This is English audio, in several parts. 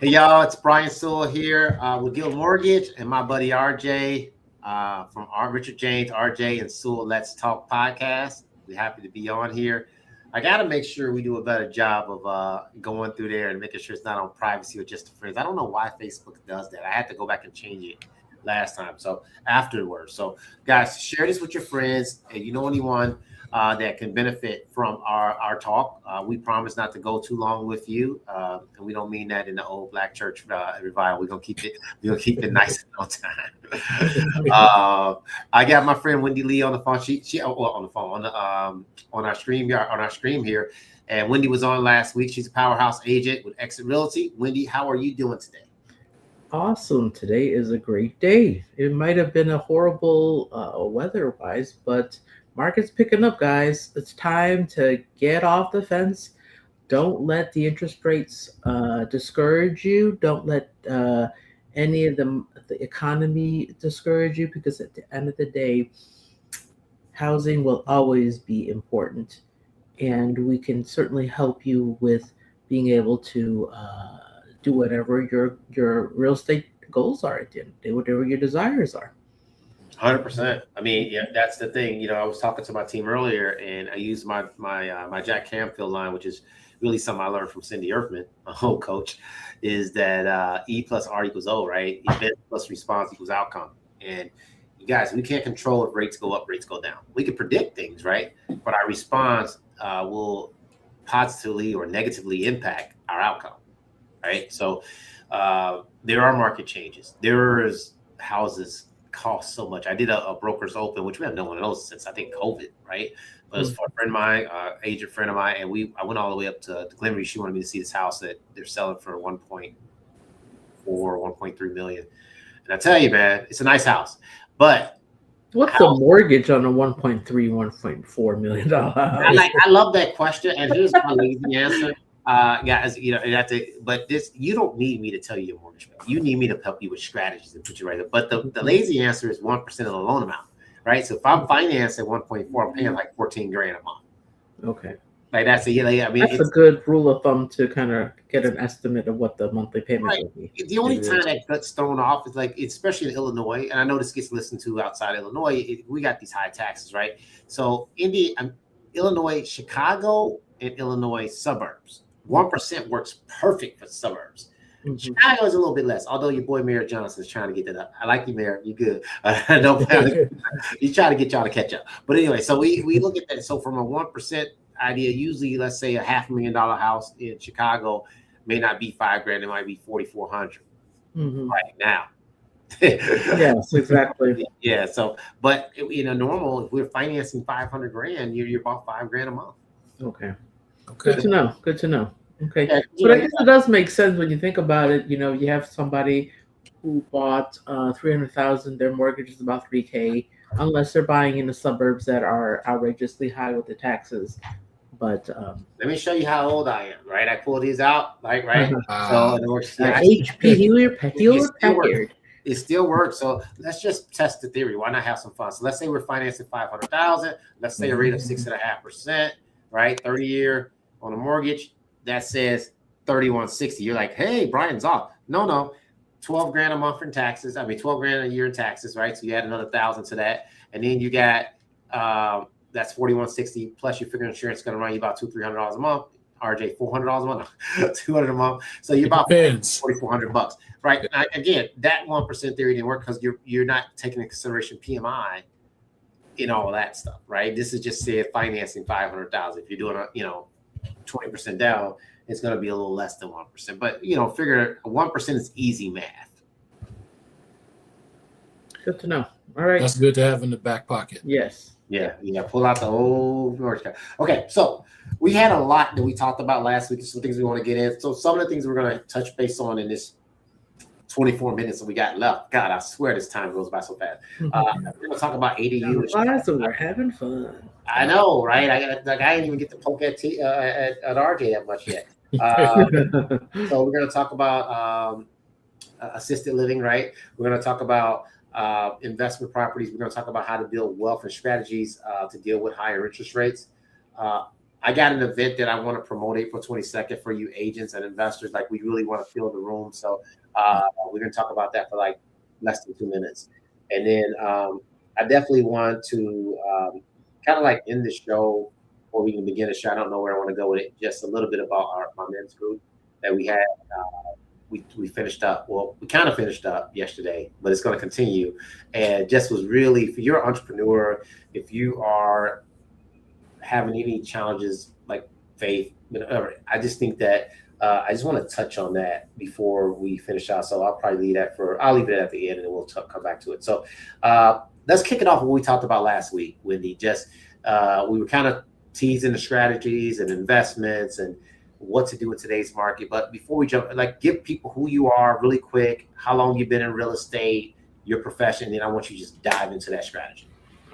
Hey y'all, it's Brian Sewell here with Guild Mortgage and my buddy RJ from Richard James, RJ and Sewell Let's Talk podcast. We're happy to be on here. I got to make sure we do a better job of going through there and making sure it's not on privacy or just to friends. I don't know why Facebook does that. I had to go back and change it last time. So afterwards. So guys, share this with your friends. And you know anyone that can benefit from our talk. We promise not to go too long with you. And we don't mean that in the old black church revival. We're gonna keep it nice and on time. I got my friend Wendy Lee on the phone. She on the phone on our stream here. And Wendy was on last week. She's a powerhouse agent with Exit Realty. Wendy, how are you doing today? Awesome. Today is a great day. It might have been a horrible weather-wise, but market's picking up, guys. It's time to get off the fence. Don't let the interest rates discourage you. Don't let any of the economy discourage you, because at the end of the day, housing will always be important. And we can certainly help you with being able to do whatever your real estate goals are at the end of the day, whatever your desires are. 100%. I mean, yeah, that's the thing. You know, I was talking to my team earlier, and I used my Jack Canfield line, which is really something I learned from Cindy Earthman, a home coach, is that E plus R equals O, right? Event plus response equals outcome. And you guys, we can't control if rates go up, rates go down. We can predict things, right? But our response will positively or negatively impact our outcome, right? So there are market changes. There's houses cost so much. I did a broker's open, which we haven't done one of those since I think COVID, right? But it was for a friend of mine, agent friend of mine, and I went all the way up to Glenview. She wanted me to see this house that they're selling for 1.4, 1.3 million. And I tell you, man, it's a nice house. But what's the mortgage on a 1.3, 1.4 million dollar house? I love that question, and here's my lazy answer. Guys, you know, but you don't need me to tell you your mortgage rate. You need me to help you with strategies and put you right there. But the lazy answer is 1% of the loan amount, right? So if I'm financed at 1.4, I'm paying like 14 grand a month. Okay. Like that's I mean, that's a good rule of thumb to kind of get an estimate of what the monthly payment will be. The only time that gets thrown off is like, especially in Illinois, and I know this gets listened to outside Illinois. We got these high taxes, right? So Illinois, Chicago, and Illinois suburbs. 1% works perfect for suburbs. Mm-hmm. Chicago is a little bit less, although your boy Mayor Johnson is trying to get that up. I like you, Mayor. You good. He's trying to get y'all to catch up. But anyway, so we look at that. So from a 1% idea, usually let's say a $500,000 house in Chicago may not be $5 grand. It might be $4,400 right now. Yes, exactly. Yeah. So, but normal, if we're financing 500 grand, you're about $5 grand a month. Okay. Good to know. Okay. Yeah, but I guess it does make sense when you think about it. You know, you have somebody who bought $300,000, their mortgage is about $3,000, unless they're buying in the suburbs that are outrageously high with the taxes. But let me show you how old I am, right? I pull these out, like, right? So HP Hewlett-Packard. It still works. So let's just test the theory. Why not have some fun? So let's say we're financing $500,000. Let's say a rate of 6.5%, right? 30-year on a mortgage. That says 3160. You're like, hey, Brian's off. No, 12 grand a month in taxes. I mean, 12 grand a year in taxes, right? So you add another 1,000 to that, and then you got that's 4160 plus your figure insurance is going to run you about $200-300 a month. RJ, $400 a month, $200 a month. So you're about $4,400, right? Now, again, that 1% theory didn't work because you're not taking into consideration PMI in all of that stuff, right? This is just say financing $500,000. If you're doing 20% down, it's going to be a little less than 1%. But figure 1% is easy math. Good to know. All right, that's good to have in the back pocket. Yes. Yeah. Pull out the old North Carolina. Okay, so we had a lot that we talked about last week. Some things we want to get in. So some of the things we're going to touch base on in this 24 minutes that we got left. God, I swear this time goes by so fast. We're going to talk about ADU. So we're having fun. I know, right? I didn't even get to poke at RJ that much yet. So we're going to talk about assisted living, right? We're going to talk about investment properties. We're going to talk about how to build wealth and strategies to deal with higher interest rates. I got an event that I want to promote April 22nd for you agents and investors. Like we really want to fill the room. So we're going to talk about that for like less than 2 minutes. And then I definitely want to kind of like end the show before we can begin the show. I don't know where I want to go with it. Just a little bit about my men's group that we had. We finished up. Well, we kind of finished up yesterday, but it's going to continue. And just was really, if you're an entrepreneur, if you are having any challenges like faith, whatever, I just think that I just want to touch on that before we finish out. So I'll leave it at the end and then we'll come back to it. So let's kick it off with what we talked about last week, Wendy. Just we were kind of teasing the strategies and investments and what to do in today's market. But before we jump, like give people who you are really quick, how long you've been in real estate, your profession, and then I want you to just dive into that strategy.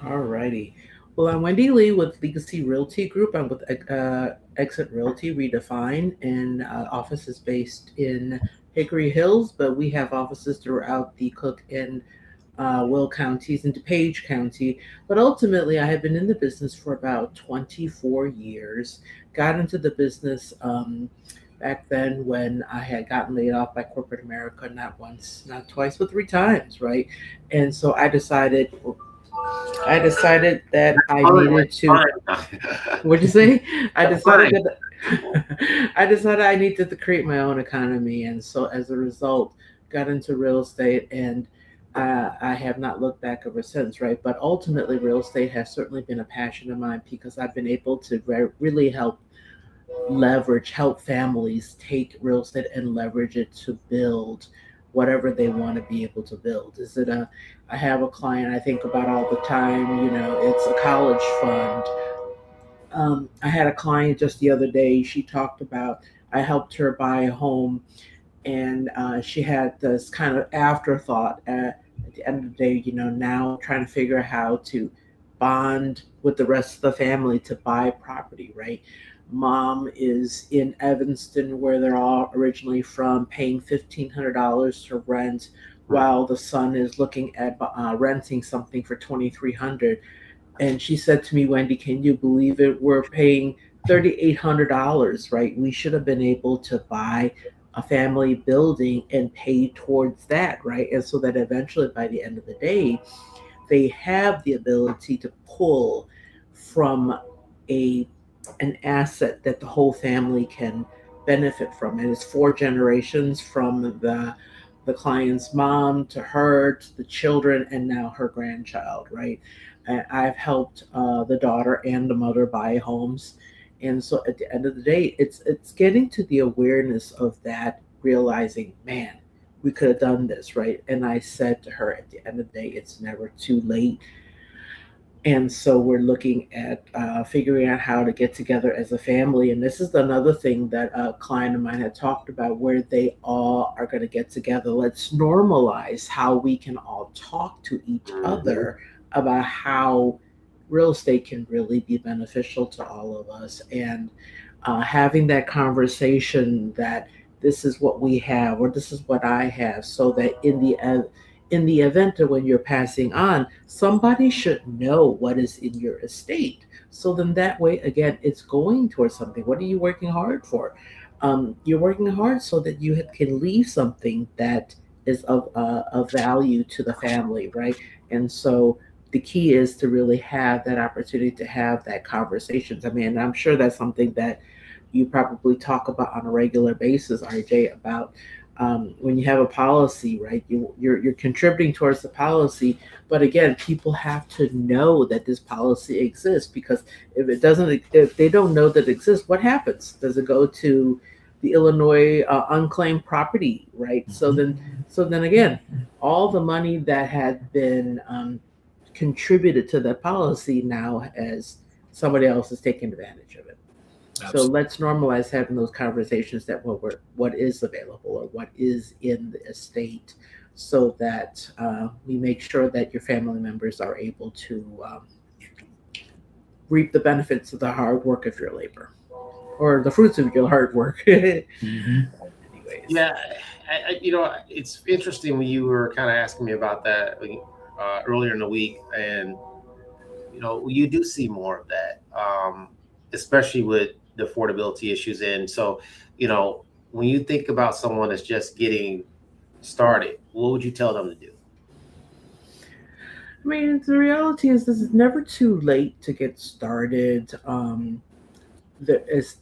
All righty. Well, I'm Wendy Lee with Legacy Realty Group. I'm with Exit Realty Redefined, and office is based in Hickory Hills, but we have offices throughout the Cook and Will counties and DuPage County. But ultimately, I have been in the business for about 24 years. Got into the business back then when I had gotten laid off by corporate America, not once, not twice, but 3 times, right? And so I decided that I needed to. What'd you say? I decided I needed to create my own economy, and so as a result, got into real estate, and I have not looked back ever since. Right, but ultimately, real estate has certainly been a passion of mine because I've been able to really help families take real estate and leverage it to build whatever they want to be able to build. I have a client I think about all the time, it's a college fund. I had a client just the other day, she talked about, I helped her buy a home, and she had this kind of afterthought at the end of the day, now trying to figure out how to bond with the rest of the family to buy property, right? Mom is in Evanston, where they're all originally from, paying $1,500 to rent, while the son is looking at renting something for $2,300. And she said to me, Wendy, can you believe it? We're paying $3,800, right? We should have been able to buy a family building and pay towards that, right? And so that eventually, by the end of the day, they have the ability to pull from an asset that the whole family can benefit from. And it's 4 generations from the client's mom to her to the children and now her grandchild, right? And I've helped the daughter and the mother buy homes. And so at the end of the day, it's getting to the awareness of that, realizing, man, we could have done this, right? And I said to her, at the end of the day, it's never too late. And so we're looking at figuring out how to get together as a family. And this is another thing that a client of mine had talked about, where they all are going to get together. Let's normalize how we can all talk to each other about how real estate can really be beneficial to all of us. And having that conversation that this is what we have, or this is what I have, so that in the event of when you're passing on, somebody should know what is in your estate. So then that way, again, it's going towards something. What are you working hard for? You're working hard so that you can leave something that is of value to the family, right? And so the key is to really have that opportunity to have that conversations. I mean, I'm sure that's something that you probably talk about on a regular basis, RJ, about when you have a policy, right? You're contributing towards the policy, but again, people have to know that this policy exists, because if they don't know that it exists, what happens? Does it go to the Illinois unclaimed property, right? So then again, all the money that had been contributed to that policy now, as somebody else is taking advantage of it. Absolutely. So let's normalize having those conversations that what is available or what is in the estate, so that we make sure that your family members are able to reap the benefits of the hard work of your labor, or the fruits of your hard work. Anyways. Yeah, it's interesting when you were kind of asking me about that earlier in the week, and you do see more of that. especially with the affordability issues. And so, you know, when you think about someone that's just getting started, what would you tell them to do? I mean, the reality is this is never too late to get started.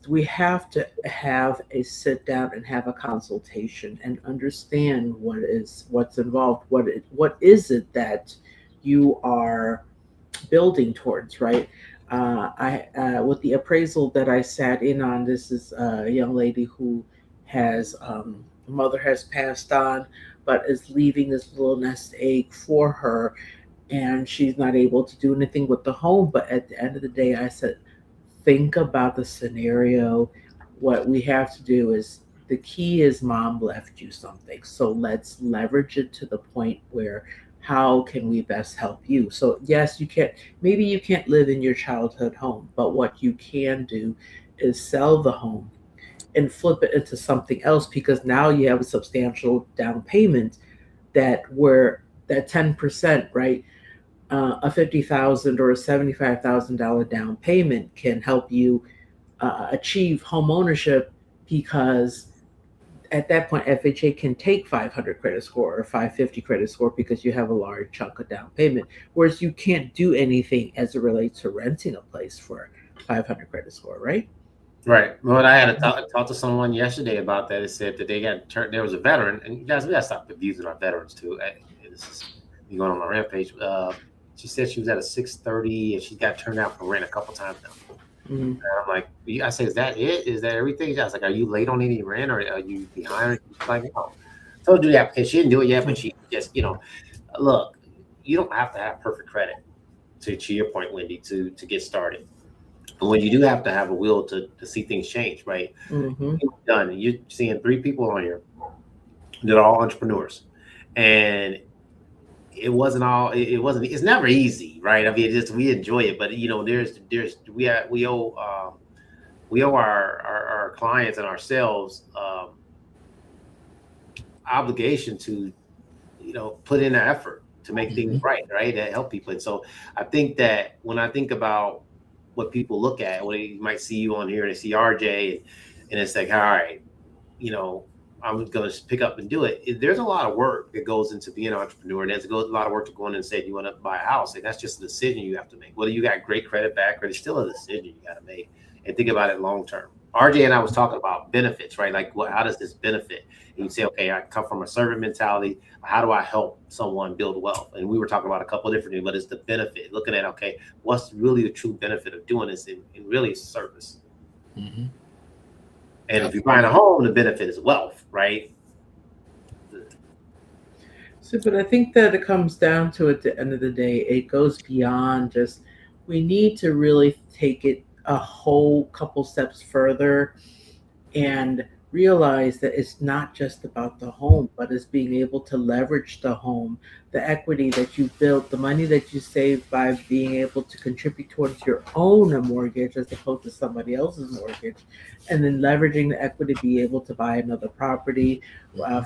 We have to have a sit down and have a consultation and understand what's involved. What is it that you are building towards, right? I With the appraisal that I sat in on, this is a young lady who has mother has passed on, but is leaving this little nest egg for her, and she's not able to do anything with the home. But at the end of the day, I said, think about the scenario. What we have to do is the key is mom left you something. So let's leverage it to the point where how can we best help you? So yes, maybe you can't live in your childhood home, but what you can do is sell the home and flip it into something else, because now you have a substantial down payment where that 10%, right? A 50,000 or a $75,000 down payment can help you achieve home ownership, because at that point FHA can take 500 credit score or 550 credit score because you have a large chunk of down payment, whereas you can't do anything as it relates to renting a place for 500 credit score, right? Right. Well, I had to talk to someone yesterday about that. It said that they got turned. There was a veteran, and you guys, we got to stop abusing our veterans too. This is me going on my rampage. She said she was at a 630, and she got turned out for rent a couple times now. Mm-hmm. And I'm like, I say, is that it? Is that everything? I was like, are you late on any rent, or are you behind? She's like, no. So do the application. She didn't do it yet, but she just, look, you don't have to have perfect credit to your point, Wendy, to get started. But when you do have to have a will to see things change, right? Mm-hmm. Done. You're seeing 3 people on here that are all entrepreneurs, and it wasn't all. It wasn't. It's never easy, right? I mean, we enjoy it, but we owe our clients and ourselves obligation to put in the effort to make things right, to help people. And so I think that when I think about what people look at, when they might see you on here and they see RJ, and it's like, all right, I'm going to pick up and do it. There's a lot of work that goes into being an entrepreneur. And there's a lot of work to go in and say, you want to buy a house. And that's just a decision you have to make. Whether you got great credit background, it's still a decision you got to make and think about it long term. RJ and I was talking about benefits, right? Like, how does this benefit? And you say, okay, I come from a servant mentality. How do I help someone build wealth? And we were talking about a couple of different things, but it's the benefit. Looking at, okay, what's really the true benefit of doing this in really service? Mm-hmm. And if you're buying a home, the benefit is wealth, right? So, but I think that it comes down to, at the end of the day, it goes beyond just, we need to really take it a whole couple steps further and realize that it's not just about the home, but it's being able to leverage the home, the equity that you built, the money that you save by being able to contribute towards your own mortgage as opposed to somebody else's mortgage, and then leveraging the equity to be able to buy another property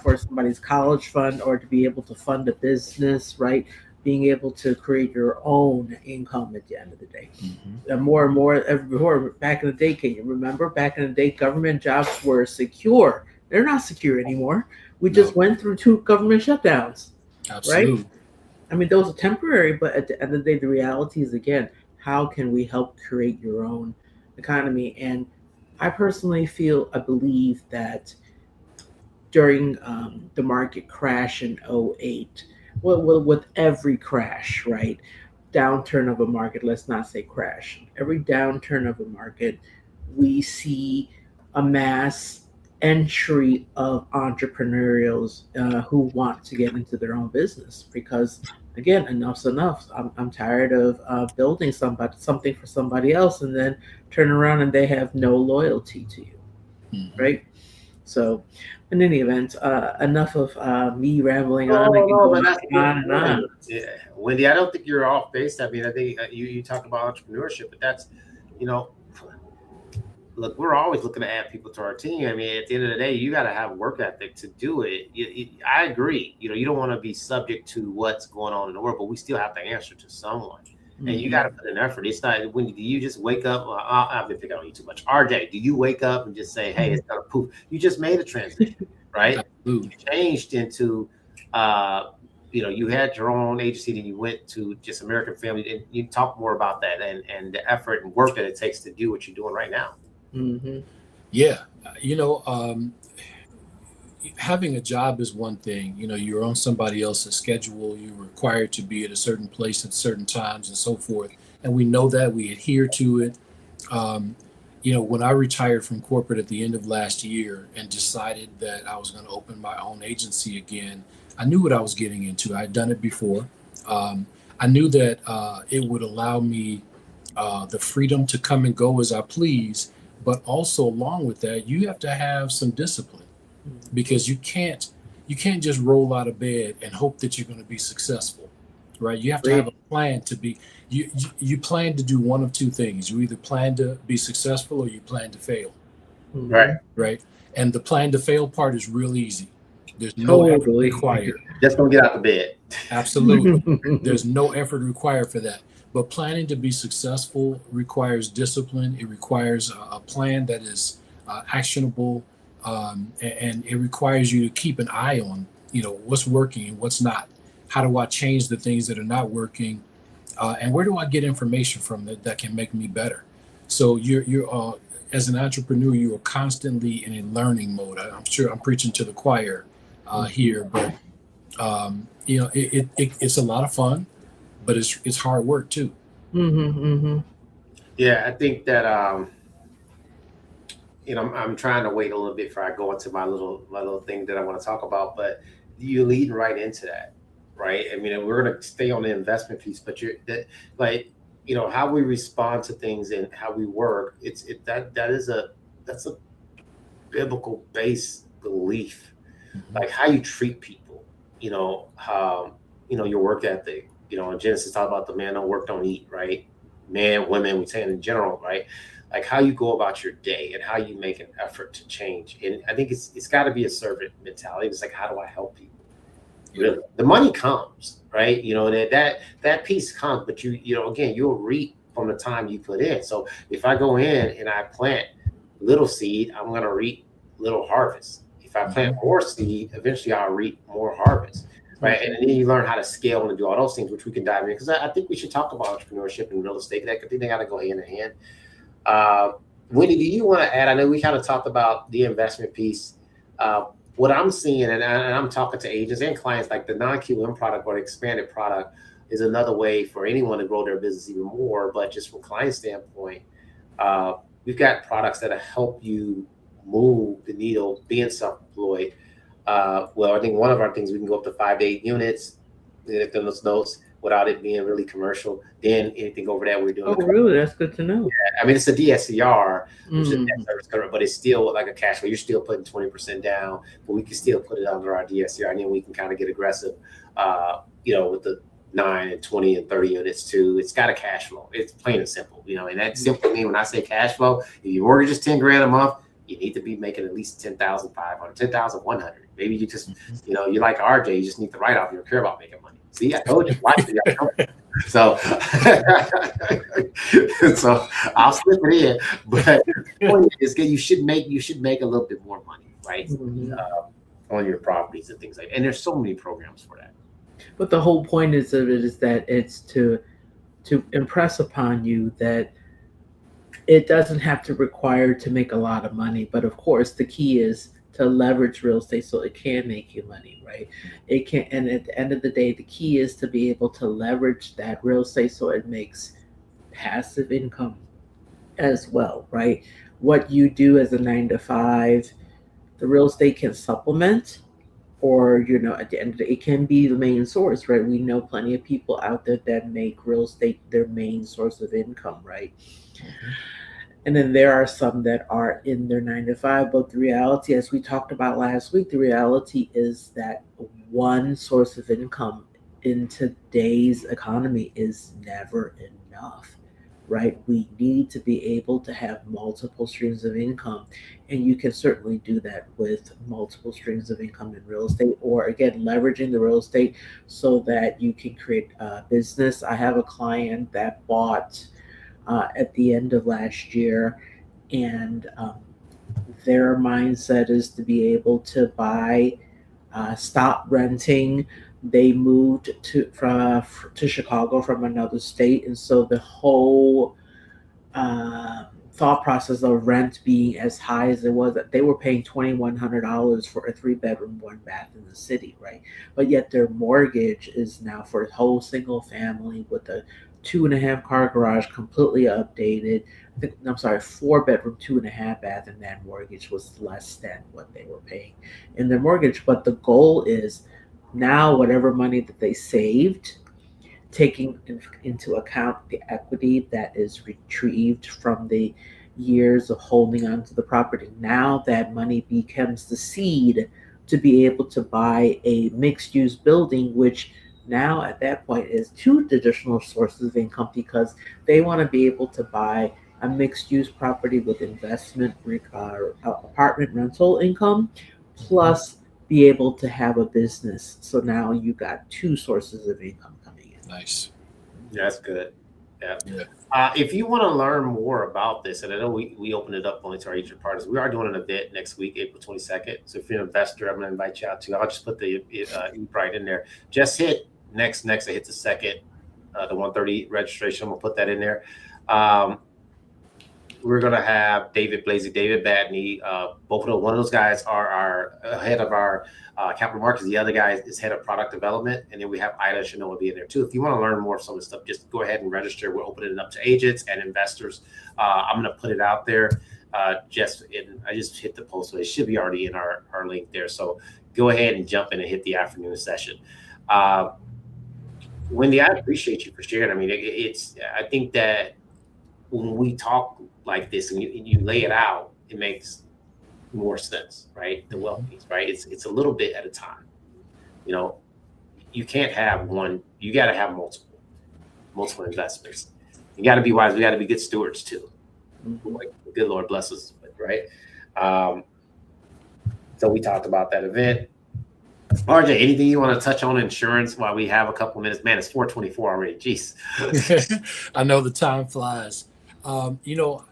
for somebody's college fund, or to be able to fund a business, right? Being able to create your own income at the end of the day. And more and more, back in the day, can you remember back in the day, government jobs were secure? They're not secure anymore. We just went through 2 government shutdowns. Absolutely. Right? I mean, those are temporary, but at the end of the day, the reality is, again, how can we help create your own economy? And I personally I believe that during the market crash in 08, well, with every crash, right? Downturn of a market, let's not say crash. Every downturn of a market, we see a mass entry of entrepreneurs who want to get into their own business, because, again, enough's enough. I'm tired of building something for somebody else, and then turn around and they have no loyalty to you, right? So, in any event, enough of me rambling on. I can go on and on. Yeah. Wendy, I don't think you're off base. I mean, I think you talk about entrepreneurship, but that's, look, we're always looking to add people to our team. I mean, at the end of the day, you got to have work ethic to do it. I agree. You don't want to be subject to what's going on in the world, but we still have to answer to someone. and you got to put an effort. It's not when you just wake up. I've been picking on you too much. RJ, do you wake up and just say, "Hey, it's gonna poof"? You just made a transition, right? Absolutely. You changed into, you had your own agency, then you went to just American Family, and you talk more about that and the effort and work that it takes to do what you're doing right now. Mm-hmm. Yeah, you know, having a job is one thing. You know, you're on somebody else's schedule. You're required to be at a certain place at certain times and so forth. And we know that we adhere to it. Um, you know, when I retired from corporate at the end of last year and decided that I was going to open my own agency again, I knew what I was getting into. I had done it before. Um, I knew that it would allow me the freedom to come and go as I please, but also along with that, you have to have some discipline because you can't just roll out of bed and hope that you're going to be successful, right? You have to have a plan to be. You plan to do one of two things. You either plan to be successful or you plan to fail, Right. right? And the plan to fail part is real easy. There's no effort required. Just don't get out of bed. Absolutely. There's no effort required for that. But planning to be successful requires discipline. It requires a plan that is actionable, and it requires you to keep an eye on, what's working and what's not. How do I change the things that are not working, and where do I get information from that can make me better? So you're as an entrepreneur, you are constantly in a learning mode. I'm sure I'm preaching to the choir here, but it's a lot of fun, but it's hard work too. Yeah, I think that I'm trying to wait a little bit before I go into my little thing that I want to talk about, but you're leading right into that, right? I mean, we're going to stay on the investment piece, but how we respond to things and how we work, that's a biblical based belief, like how you treat people, your work ethic, in Genesis talk about the man don't work, don't eat, right? Man, women, we say in general, right? Like how you go about your day and how you make an effort to change. And I think it's got to be a servant mentality. It's like, how do I help people? Really, the money comes, right? That piece comes, but again, you'll reap from the time you put in. So if I go in and I plant little seed, I'm going to reap little harvest. If I plant more seed, eventually I'll reap more harvest, right? And then you learn how to scale and do all those things, which we can dive in, because I think we should talk about entrepreneurship and real estate. I think they got to go hand in hand. Winnie, do you want to add? I know we kind of talked about the investment piece. What I'm seeing, and I'm talking to agents and clients, like the non-QM product or the expanded product is another way for anyone to grow their business even more. But just from client standpoint, we've got products that help you move the needle being self-employed. Well, I think one of our things, we can go up to 5 to 8 units in those notes without it being really commercial. Then anything over that we're doing. Oh, really? That's good to know. Yeah. I mean, it's a DSCR, which is a debt service cover, but it's still like a cash flow. You're still putting 20% down, but we can still put it under our DSCR, and then we can kind of get aggressive, with the 9 and 20 and 30 units too. It's got a cash flow. It's plain and simple, and that simply means when I say cash flow, if your mortgage is $10,000 a month, you need to be making at least 10,500, 10,100. Maybe you just, you're like RJ, you just need to write off. You don't care about making money. See, I told you. So, so I'll slip it in. But the point is, you should make a little bit more money, right? On your properties and things like that. And there's so many programs for that. But the whole point is that it's to impress upon you that it doesn't have to require to make a lot of money. But of course, the key is to leverage real estate so it can make you money, right? It can, and at the end of the day, the key is to be able to leverage that real estate so it makes passive income as well, right? What you do as a 9 to 5, the real estate can supplement, or at the end of the day, it can be the main source, right? We know plenty of people out there that make real estate their main source of income, right? And then there are some that are in their 9 to 5, but the reality, as we talked about last week, the reality is that one source of income in today's economy is never enough. right? We need to be able to have multiple streams of income. And you can certainly do that with multiple streams of income in real estate, or again, leveraging the real estate so that you can create a business. I have a client that bought at the end of last year, and their mindset is to be able to buy, stop renting. They moved to Chicago from another state, and so the whole thought process of rent being as high as it was, that they were paying $2,100 for a 3 bedroom, 1 bath in the city, right? But yet their mortgage is now for a whole single family with a 2.5 car garage, completely updated. I'm sorry, 4 bedroom, 2.5 bath, and that mortgage was less than what they were paying in their mortgage. But the goal is now whatever money that they saved, taking into account the equity that is retrieved from the years of holding on to the property. Now that money becomes the seed to be able to buy a mixed use building, which now at that point is two additional sources of income, because they want to be able to buy a mixed use property with investment apartment rental income, plus be able to have a business. So now you got two sources of income coming in. Nice. Yeah, that's good. Yeah. Yeah. If you want to learn more about this, and I know we opened it up only to our agent partners, we are doing an event next week, April 22nd. So if you're an investor, I'm going to invite you out to. I'll just put the Eventbrite in there. Just hit next. I hit the second, the 1:30 registration. We'll put that in there. We're going to have David Blasey, David Badney. Both of those, one of those guys are our head of our capital markets. The other guy is head of product development. And then we have Ida Chanel will be in there too. If you want to learn more of some of the stuff, just go ahead and register. We're opening it up to agents and investors. I'm going to put it out there. I just hit the post, so it should be already in our link there. So go ahead and jump in and hit the afternoon session. Wendy, I appreciate you for sharing. I mean, I think that when we talk like this and you lay it out, it makes more sense, right? The wealth piece, right? It's a little bit at a time. You know, you can't have one. You got to have multiple investments. You got to be wise. We got to be good stewards too. Like the good Lord bless us with, right? So we talked about that event. RJ, anything you want to touch on insurance while we have a couple of minutes? Man, it's 4:24 already. Jeez. I know the time flies. You know,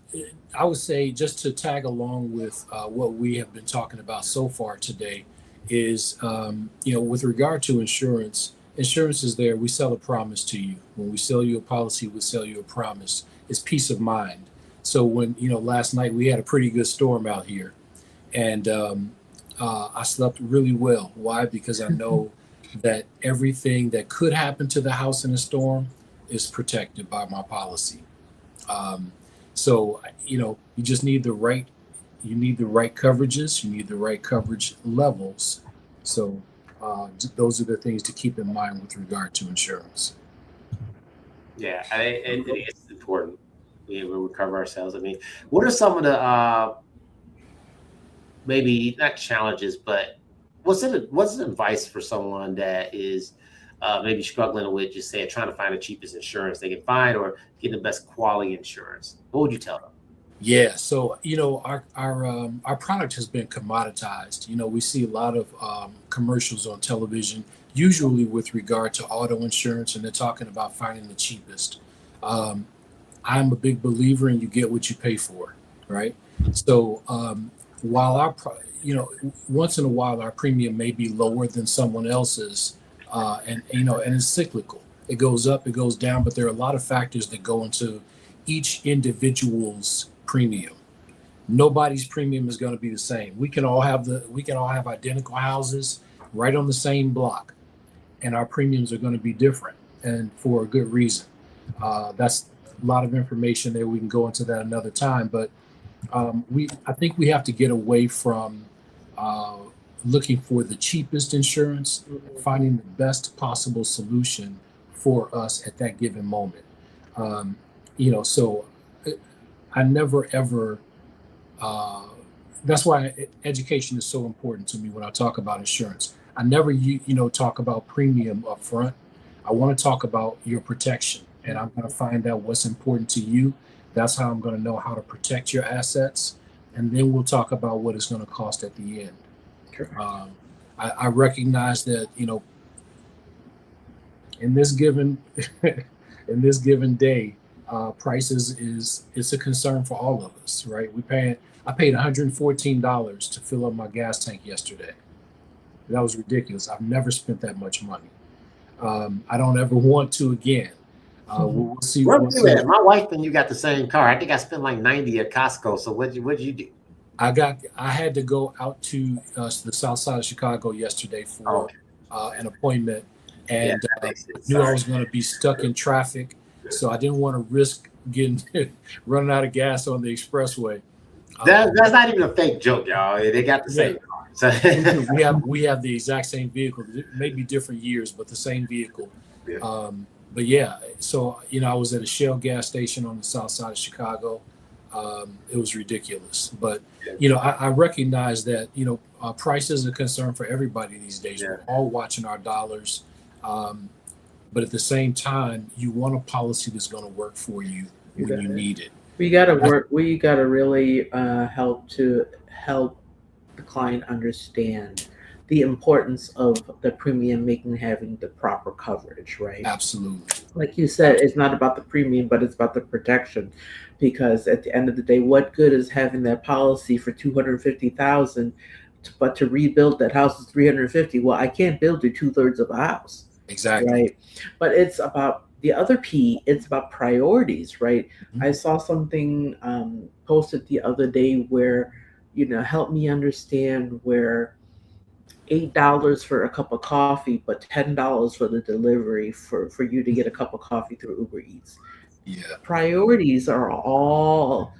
I would say, just to tag along with what we have been talking about so far today, is, you know, with regard to insurance is there. We sell a promise to you. When we sell you a policy, we sell you a promise. It's peace of mind. So when, you know, last night we had a pretty good storm out here, and I slept really well. Why? Because I know that everything that could happen to the house in a storm is protected by my policy. So, you know, you just need the right coverages, you need the right coverage levels. So those are the things to keep in mind with regard to insurance. Yeah, it's important. We recover ourselves. I mean, what are some of the maybe not challenges, but what's advice for someone that is maybe struggling with, just say, trying to find the cheapest insurance they can find or get the best quality insurance? What would you tell them? Yeah, so, you know, our product has been commoditized. You know, we see a lot of commercials on television, usually with regard to auto insurance, and they're talking about finding the cheapest. I'm a big believer in you get what you pay for, right? So while you know, once in a while our premium may be lower than someone else's, and you know, and it's cyclical. It goes up, it goes down, but there are a lot of factors that go into each individual's premium. Nobody's premium is going to be the same. We can all have identical houses right on the same block, and our premiums are going to be different, and for a good reason. That's a lot of information there. We can go into that another time, but I think we have to get away from looking for the cheapest insurance, finding the best possible solution for us at that given moment. You know, so I never ever. That's why education is so important to me when I talk about insurance. I never, you know, talk about premium up front. I want to talk about your protection and I'm going to find out what's important to you. That's how I'm going to know how to protect your assets. And then we'll talk about what it's going to cost at the end. I recognize that, in this given day, prices it's a concern for all of us, right? I paid $114 to fill up my gas tank yesterday. That was ridiculous. I've never spent that much money. I don't ever want to again. We'll see. My wife and you got the same car. I think I spent like 90 at Costco. So what'd you do? I had to go out to the south side of Chicago yesterday for an appointment, and knew I was going to be stuck in traffic, so I didn't want to risk getting running out of gas on the expressway. That's not even a fake joke, y'all. They got the same car. So we have the exact same vehicle, maybe different years, but the same vehicle. Yeah. But yeah, so I was at a Shell gas station on the south side of Chicago. It was ridiculous, but I recognize that price is a concern for everybody these days. We're all watching our dollars, but at the same time, you want a policy that's going to work for you when you need it. We got to work. We got to really help the client understand the importance of the premium having the proper coverage, right? Absolutely. Like you said, it's not about the premium, but it's about the protection. Because at the end of the day, what good is having that policy for $250,000, but to rebuild that house is $350? Well, I can't build you 2/3 of a house. Exactly. Right. But it's about the other P. It's about priorities, right? Mm-hmm. I saw something posted the other day where, help me understand where $8 for a cup of coffee, but $10 for the delivery for you to get a cup of coffee through Uber Eats. Yeah. Priorities are all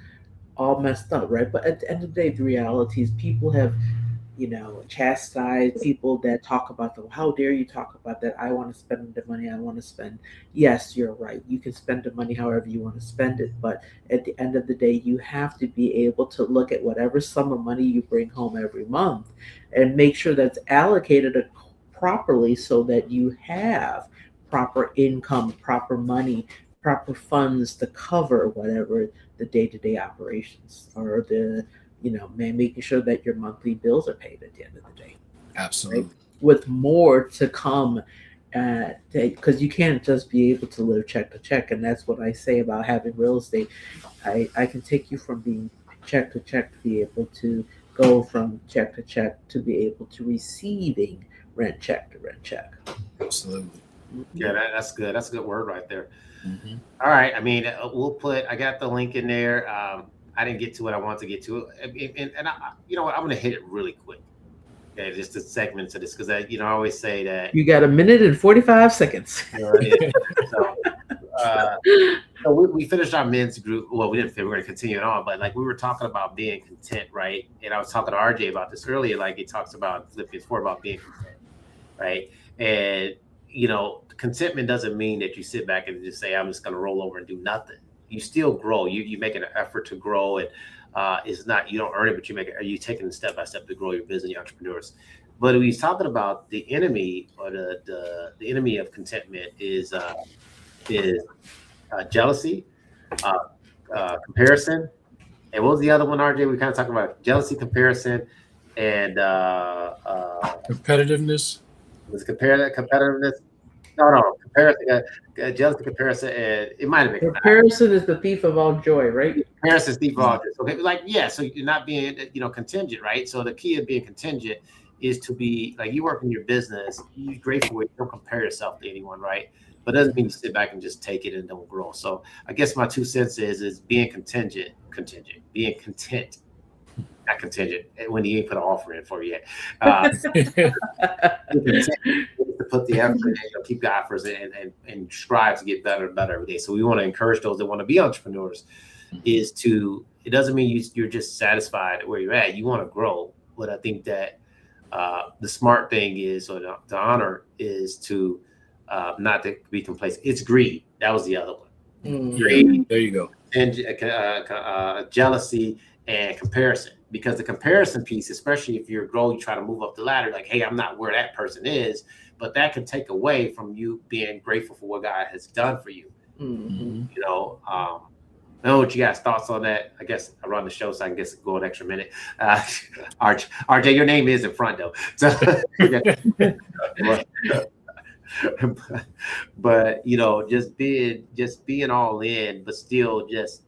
messed up, right? But at the end of the day, the reality is people have, chastised people that talk about how dare you talk about that? I want to spend the money I want to spend. Yes, you're right. You can spend the money however you want to spend it. But at the end of the day, you have to be able to look at whatever sum of money you bring home every month and make sure that's allocated properly so that you have proper income, proper money, proper funds to cover whatever the day-to-day operations or making sure that your monthly bills are paid at the end of the day. Absolutely. Right? With more to come, because you can't just be able to live check to check. And that's what I say about having real estate. I can take you from being check to check to be able to go from check to check to be able to receiving rent check to rent check. Absolutely. Yeah, that's good. That's a good word right there. Mm-hmm. All right. I mean, I got the link in there. I didn't get to what I wanted to get to. And I, what, I'm going to hit it really quick. Okay. Just the segments of this. Cause I always say that you got 1 minute and 45 seconds. So we finished our men's group. Well, we didn't finish. We're going to continue it on, but we were talking about being content. Right. And I was talking to RJ about this earlier. He talks about Philippians 4 about being content. Right. And, contentment doesn't mean that you sit back and just say, I'm just going to roll over and do nothing. You still grow. You make an effort to grow, and it's not, you don't earn it, but you taking it step by step to grow your business, your entrepreneurs. But he's talking about the enemy, or the enemy of contentment is jealousy, comparison, and what was the other one, RJ? We kind of talked about jealousy, comparison, and competitiveness. Was competitiveness? No, comparison, jealousy, comparison, and it might have been. Comparison is the thief of all joy, right? Comparison is the thief of all joy. Okay, so you're not being, contingent, right? So the key of being contingent is to be you work in your business. You're grateful for it. You don't compare yourself to anyone, right? But it doesn't mean you sit back and just take it and don't grow. So I guess my 2 cents is being contingent, being content. Not contingent when you ain't put an offer in for yet. To put the effort in, keep the offers and strive to get better and better every day. So we want to encourage those that want to be entrepreneurs. It doesn't mean you're just satisfied where you're at. You want to grow. But I think that the smart thing is, or the honor is to not to be complacent. It's greed. That was the other one. Greed. There you go. And jealousy and comparison. Because the comparison piece, especially if you're growing, you try to move up the ladder, hey, I'm not where that person is, but that can take away from you being grateful for what God has done for you. Mm-hmm. Mhm. You know, I don't know what you guys thoughts on that. I guess I run the show, so I can go an extra minute. RJ, your name is in front though. So, but you know, just being all in, but still just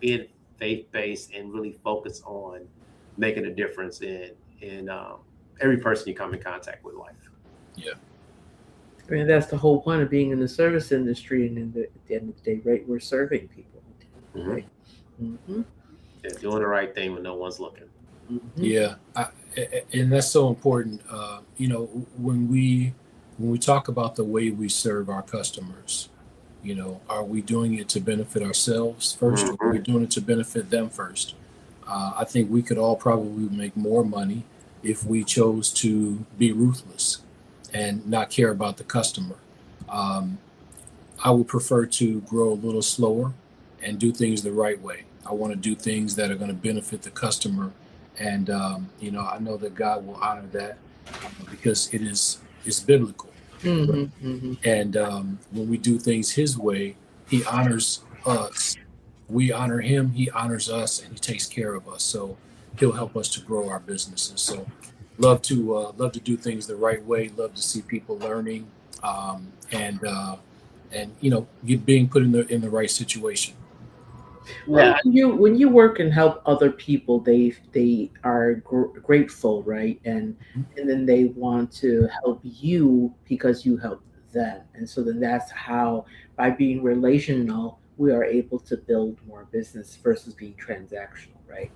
being faith based and really focus on making a difference in every person you come in contact with in life. Yeah. I mean, that's the whole point of being in the service industry, and at the end of the day, right, we're serving people, Mhm. right? Mm-hmm. Yeah, doing the right thing when no one's looking. Mm-hmm. Yeah, and that's so important. You know, when we talk about the way we serve our customers, you know, are we doing it to benefit ourselves first, or are we Mhm. doing it to benefit them first? I think we could all probably make more money if we chose to be ruthless and not care about the customer. Um, I would prefer to grow a little slower and do things the right way. I want to do things that are going to benefit the customer, and you know, I know that God will honor that because it's biblical. Right? Mm-hmm. Mm-hmm. And when we do things His way, He honors us. We honor Him. He honors us, and He takes care of us. So He'll help us to grow our businesses. So love to do things the right way. Love to see people learning, and you know, being put in the right situation. Well, Yeah. when you work and help other people, they are grateful, right? And then they want to help you because you help them, and so then that's how, by being relational, we are able to build more business versus being transactional, right?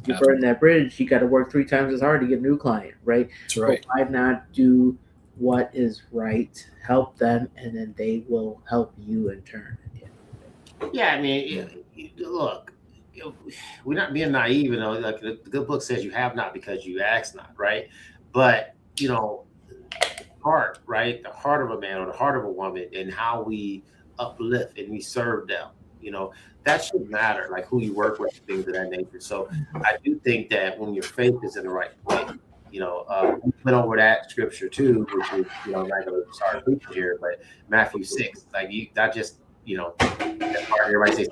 You burn that bridge, you got to work 3 times as hard to get a new client, right? That's But right. why not do what is right, help them, and then they will help you in turn at the end of the day. Yeah, I mean, look, we're not being naive. You know, like the good book says, you have not because you ask not, right? But you know, heart, right? The heart of a man or the heart of a woman, and how we uplift and we serve them. You know, that should matter, like who you work with, things of that nature. So I do think that when your faith is in the right place, you know, we went over that scripture too, which is, you know, not going to start preaching here, but Matthew 6, like you, not just, you know, that part everybody says,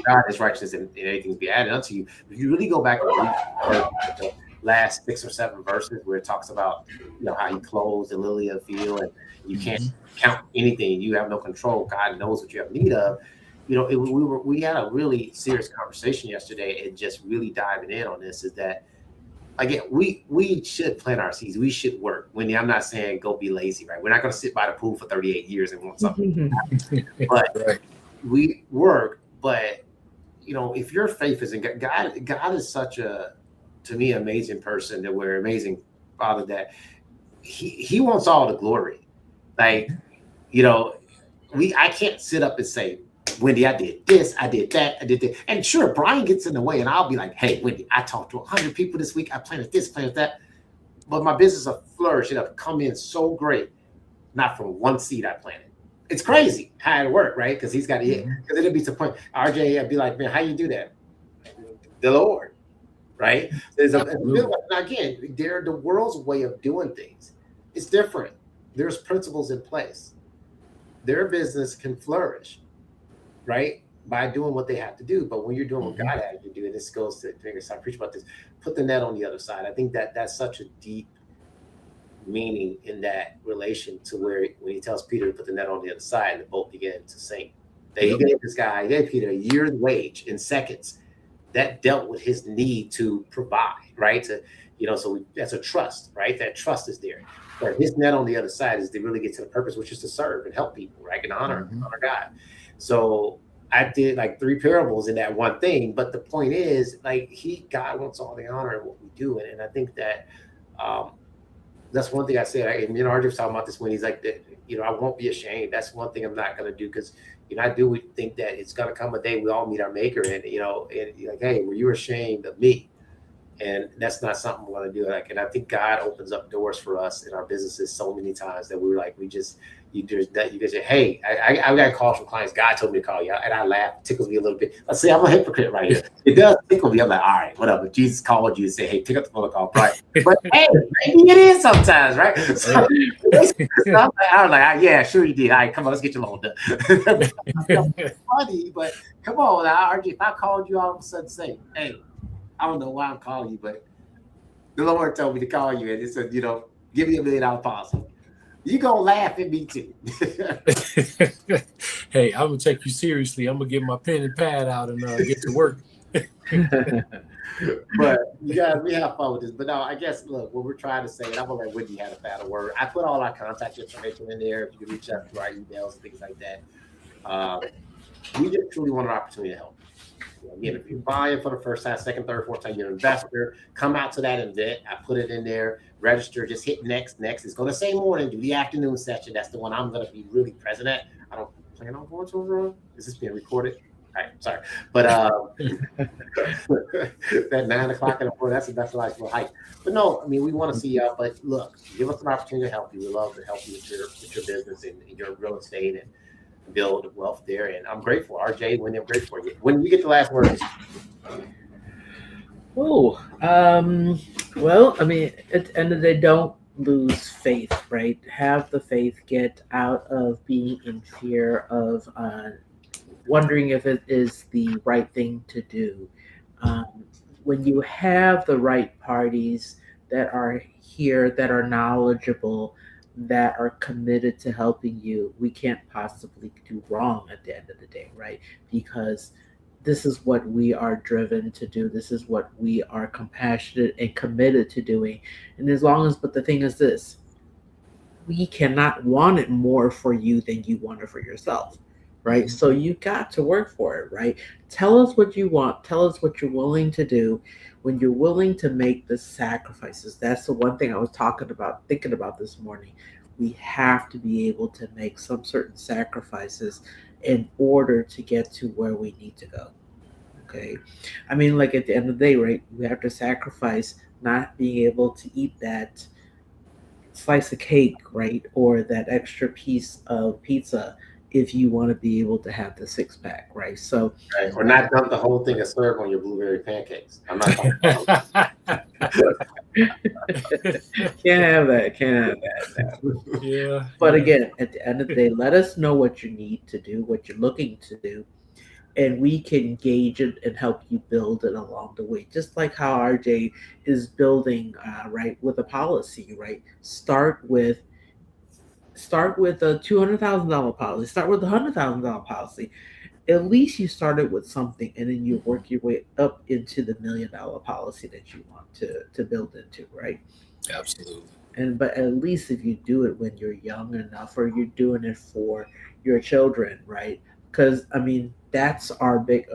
God is righteous and anything be added unto you. If you really go back and read the last 6 or 7 verses where it talks about, you know, how He clothes the lily of the field, and you can't Mhm. count anything, you have no control. God knows what you have need of. You know, we had a really serious conversation yesterday, and just really diving in on this is that, again, we should plant our seeds. We should work. Wendy, I'm not saying go be lazy, right? We're not going to sit by the pool for 38 years and want something, but Right. we work. But you know, if your faith is in God, God is such a, to me, amazing person, that we're amazing Father, that He wants all the glory. Like, you know, I can't sit up and say, Wendy, I did this, I did that, I did that. And sure, Brian gets in the way, and I'll be like, hey, Wendy, I talked to 100 people this week. I planted this, planted that. But my business will flourish. It'll come in so great, not from one seed I planted. It's crazy how it worked, right? Because he's got to hit. Mhm. Because it'll be to the point. RJ, I'd be like, man, how you do that? The Lord, right? Absolutely. Now again, they're the world's way of doing things. It's different. There's principles in place. Their business can flourish, right? By doing what they have to do. But when you're doing what Mhm. God has you do, and this goes to fingers, I preach about this, put the net on the other side. I think that that's such a deep meaning in that relation, to where when He tells Peter to put the net on the other side, and the boat began to sink. That He gave he gave Peter a year's wage in seconds. That dealt with his need to provide, right? To, you know, so that's a trust, right? That trust is there. But his net on the other side is to really get to the purpose, which is to serve and help people, right? And Mhm. honor God. So I did like 3 parables in that one thing. But the point is, like, God wants all the honor in what we do. And I think that um, that's one thing I said. And me and RJ was talking about this when he's like, that, you know, I won't be ashamed. That's one thing I'm not going to do, because, you know, I do think that it's going to come a day we all meet our maker, and, you know, and you're like, hey, were you ashamed of me? And that's not something we want to do. Like, and I think God opens up doors for us in our businesses so many times that we're like, you can say, hey, I got a call from clients. God told me to call you. And I laugh, tickles me a little bit. I say, I'm a hypocrite right here. It does tickle me. I'm like, all right, whatever. Jesus called you and say, hey, pick up the phone call. Right. But hey, maybe it is sometimes, right? So, I was like, yeah, sure you did. All right, come on, let's get your loan done. Funny, but come on now, RJ, if I called you all of a sudden say, hey, I don't know why I'm calling you, but the Lord told me to call you, and it said, give me $1 million policy. You gonna laugh at me too. Hey, I'm gonna take you seriously. I'm gonna get my pen and pad out and get to work. But we have fun with this. But no, I guess look, what we're trying to say, and I'm gonna let Wendy have a final word. I put all our contact information in there. If you can reach out to our emails and things like that. We just truly want an opportunity to help. Again, if you're buying for the first time, second, third, fourth time, you're an investor, come out to that event. I put it in there, register, just hit next. It's going to say morning, do the afternoon session. That's the one I'm going to be really present at. I don't plan on going to a room. Is this being recorded? All right, sorry. But that 9 o'clock in the morning, that's the best life for height. But no, I mean, we want to see you. But look, give us an opportunity to help you. We love to help you with your business and your real estate and build wealth there, and I'm grateful. RJ, Wendy, I'm grateful for you. When we get the last words. Well, I mean, at the end of the day, don't lose faith, right? Have the faith. Get out of being in fear of wondering if it is the right thing to do. When you have the right parties that are here, that are knowledgeable, that are committed to helping you, we can't possibly do wrong at the end of the day, right? Because this is what we are driven to do. This is what we are compassionate and committed to doing. And but the thing is this, we cannot want it more for you than you want it for yourself, right? So you got to work for it, right? Tell us what you want. Tell us what you're willing to do. When you're willing to make the sacrifices, that's the one thing I was thinking about this morning. We have to be able to make some certain sacrifices in order to get to where we need to go. Okay. I mean, like at the end of the day, right? We have to sacrifice not being able to eat that slice of cake, right? Or that extra piece of pizza if you want to be able to have the 6-pack, right? So, right. Or not dump the whole thing of syrup on your blueberry pancakes. I'm not talking about Can't have that. Yeah. But again, at the end of the day, let us know what you need to do, what you're looking to do, and we can gauge it and help you build it along the way. Just like how RJ is building, right, with a policy, right? Start with a $200,000 policy. Start with a $100,000 policy. At least you started with something, and then you work your way up into the $1 million policy that you want to build into, right? Absolutely. But at least if you do it when you're young enough, or you're doing it for your children, right? Because I mean, that's our big.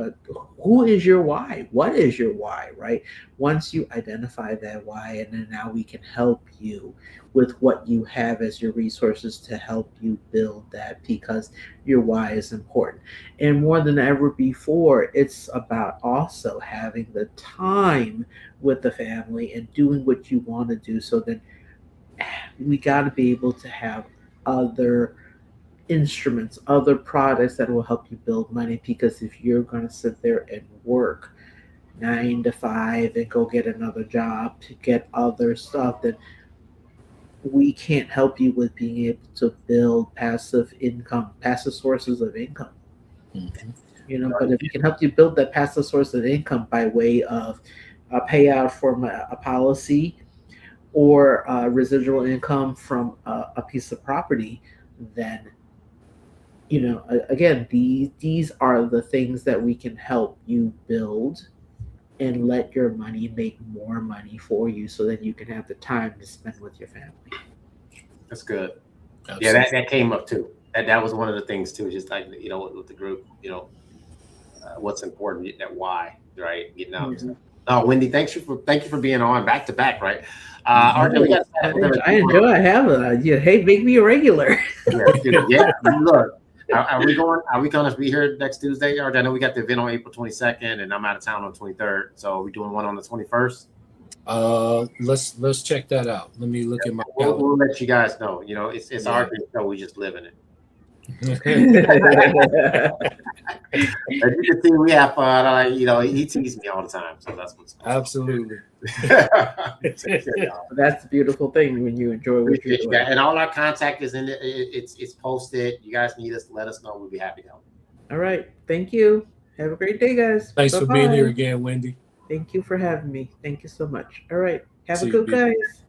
Who is your why? What is your why, right? Once you identify that why, and then now we can help you with what you have as your resources to help you build that, because your why is important. And more than ever before, it's about also having the time with the family and doing what you want to do. So then we got to be able to have other instruments, other products that will help you build money. Because if you're going to sit there and work 9 to 5 and go get another job to get other stuff, then we can't help you with being able to build passive sources of income. Mm-hmm. But if we can help you build that passive source of income by way of a payout from a policy, or residual income from a piece of property, then again, these are the things that we can help you build and let your money make more money for you, so that you can have the time to spend with your family. That's good. Absolutely. Yeah, that came up too. That was one of the things too. Just like with the group, what's important, getting that why, right? Getting out. Mm-hmm. Oh, Wendy, thank you for being on back to back, right? RJ, we got. I enjoy having you. Hey, make me a regular. Yeah. Look, are we going to be here next Tuesday? RJ, I know we got the event on April 22nd, and I'm out of town on 23rd. So are we doing one on the 21st? Let's check that out. Let me look at my calendar. We'll let you guys know. You know, it's Yeah. our great show. We just live in it. As you can see, we have fun. You know, he teases me all the time, so that's what's going on. Absolutely. That's the beautiful thing when you enjoy what you're Appreciate you doing. guys. And all our contact is in it. It's posted. You guys need us, let us know. We'll be happy to help. All right. Thank you. Have a great day, guys. Thanks for being here Bye-bye. again, Wendy. Thank you for having me. Thank you so much. All right. Have See a you, good people. guys.